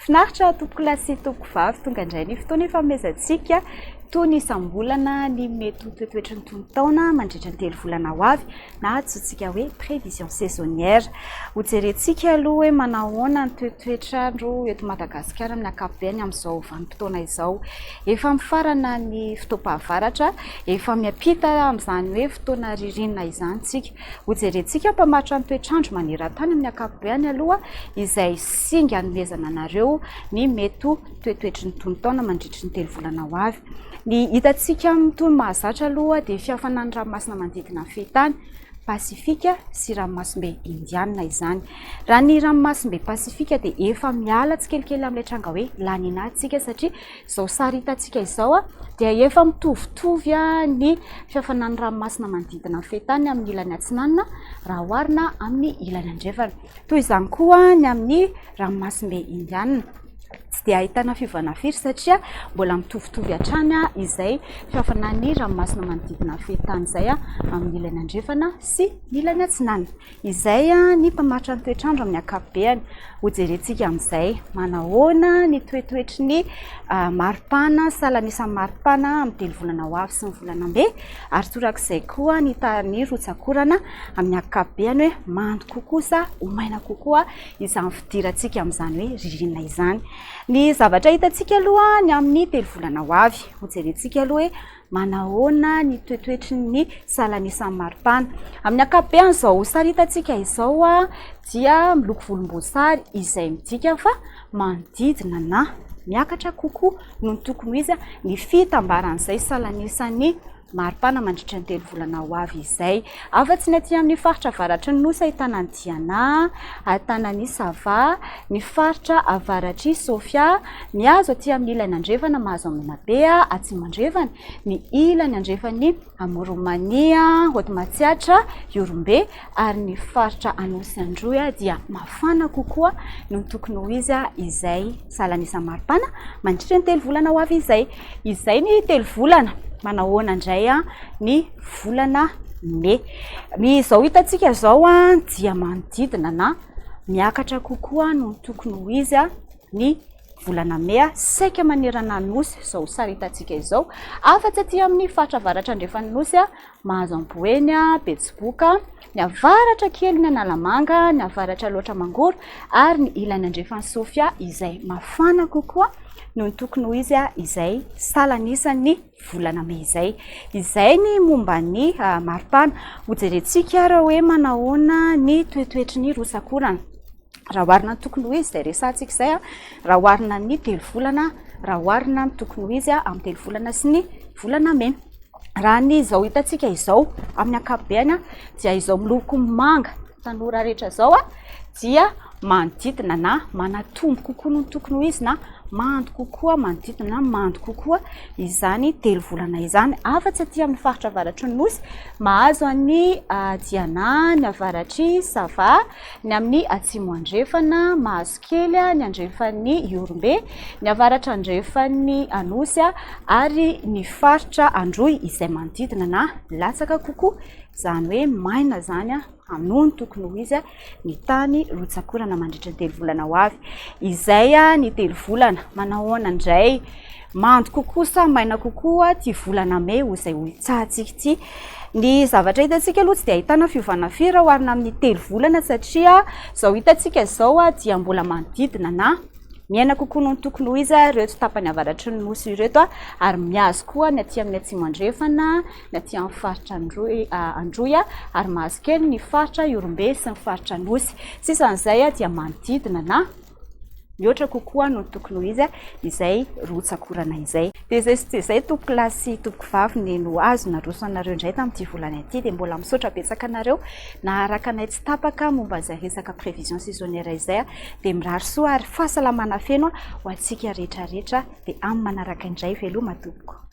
Finaritra tompoko lasy tompoko vavy tonga indray ny fotoana ifanomezantsika toy ny sambolana ny mety ho toetoetry ny tonontaona mandritra ny 3 volana ho avy na antsointsika hoe prévision saisonnière. Ho jerentsika aloha hoe manahoana ny toetoetrandro eto Madagasikara amin'ny ankapobeny amin'izao vanim-potoana izao. Efa mifarana ny fotoam-pahavaratra, efa miampita amin'izany hoe fotoana ririnina izany tsika. Ho jerentsika mpamatotra ny toetrandro maneran-tany amin'ny ankapobeny aloha izay singa hanomezana anareo ny mety ho toetoetry ny tonontaona mandritra ny 3 volana ho avy. Ny hitantsika toy mahazatra aloha dia fihafanan'ny ranomasina manodidina ny fehitan'ny Pasifika sy ranomasimbe Indiana izany. Raha ny ranomasimbe Pasifika dia efa miala tsikelikely amin'ilay tranga hoe laninatsika satria izao sary hitantsika izao dia efa mitovitovy ny fihafanan'ny ranomasina manodidina ny fehitan'ny amin'ny ilany atsinanana raha oharina amin'ny ilany andrefana. Toy izany koa ny amin'ny ranomasimbe Indiana. Tsy dia ahitana fiovana firy satria mbola mitovitovy hatrany izay fihafanan'ny ranomasina manodidina ny fehitan'ny izay amin'ny ilany andrefana sy ny ilany atsinanana. Izay ny mpamatotra ny toetrandro amin'ny ankapobeny. Ho jerentsika amin'izay manahoana ny toetoetry ny maripana salanisan'ny maripana amin'ny 3 volana ho avy sy ny volana be ary torak'izay koa ny tany rotsakorana amin'ny ankapobeny hoe mando kokoa sa ho maina kokoa izany fidirantsika amin'izany hoe ririnina izany. Ny zavatra hitantsika aloha ny amin'ny 3 volana ho avy. Ho jerentsika aloha hoe manahoana ny toetoetry ny salanisan'ny maripana. Amin'ny ankapobeny izao sary hitantsika izao dia miloko volomboasary izay midika fa manodidina na miakatra kokoa no tokony izy ny fitambaran'izay salanisan'ny maripana mandritra ny 3 volana ho avy izay. Afa-tsy ny aty amin'ny faritra avaratry ny nosy ahitana ny Diana, ahitana ny Sava, ny faritra avaratry Sofia, mihazo aty amin'ny ilany andrefana mahazo amin'ny Menabe, atsimo andrefana, ny ilany andrefany Amoromania, Hodimatsiatra, Iorombe ary ny faritra Anosy Androy dia mafana kokoa no tokony ho izy izay salanisan'ny maripana mandritra ny 3 volana ho avy izay. Izay ny 3 volana. Manahoana indray ny volana May. Ny izao hitantsika izao dia manodidina na miakatra kokoa no tokony ho izy ny volana May saika manerana nosy izao sary hitantsika izao. Afa-tsy aty amin'ny faritra avaratra andrefan'ny nosy mahazo Amboeny, Betsiboka, ny avaratra kely ny Analamanga, ny avaratra loatra Mangoro ary ny ilany andrefan'ny Sofia izay mafana kokoa no tokony ho izy izay salanisan'ny volana May izay. Izay ny momba ny maripana. Ho jerentsika raha hoe manahoana ny toetoetry ny rotsakorana. Raha oharina ny tokony ho izy izay resantsika izay raha oharina ny 3 volana, raha oharina ny tokony ho izy amin'ny 3 volana sy ny volana May. Raha ny izao hitantsika izao amin'ny ankapobeny dia izao miloko manga tanora rehetra izao dia manodidina na manatombo kokoa no tokony ho izy na mando kokoa manodidina na mando kokoa izany 3 volana izany. Afa-tsy aty amin'ny faritra avaratry ny nosy mahazo ny Diana, ny avaratry Sava, ny amin'ny atsimo andrefana mahazo kely ny andrefan'ny Iorombe, ny avaratra andrefan'ny Anosy ary ny faritra Androy izay manodidina na latsaka kokoa izany hoe maina zany amin'io no tokony ho izy ny tany rotsakorana mandritra ny 3 volana ho avy. Izay ny 3 volana. Manahoana indray mando kokoa sa maina kokoa ty volana May ho izay ho itsahantsika ity. Ny zavatra hitantsika aloha tsy dia ahitana fiovana firy raha oharina amin'ny 3 volana satria izao hitantsika izao dia mbola manodidina na miaina kokoa no tokony ho izy reto tapany avaratry ny nosy reto ary mihazo koa ny aty amin'ny atsimo andrefana, ny aty amin'ny faritra Androy ary mahazo kely ny faritra Iorombe sy ny faritra Nosy. Sisan'izay dia manodidina na mihoatra kokoa no tokony ho izy izay rotsakorana izay. Dia izay tompoko lahy sy tompoko vavy ny no azo naroso anareo indray tamin'ity volana ity dia mbola misaotra betsaka anareo naharaka anay tsy tapaka momba izay resaka prévision saisonnière izay dia mirary soa ary fahasalamana feno ho antsika rehetra rehetra dia amin'ny manaraka indray veloma tompoko.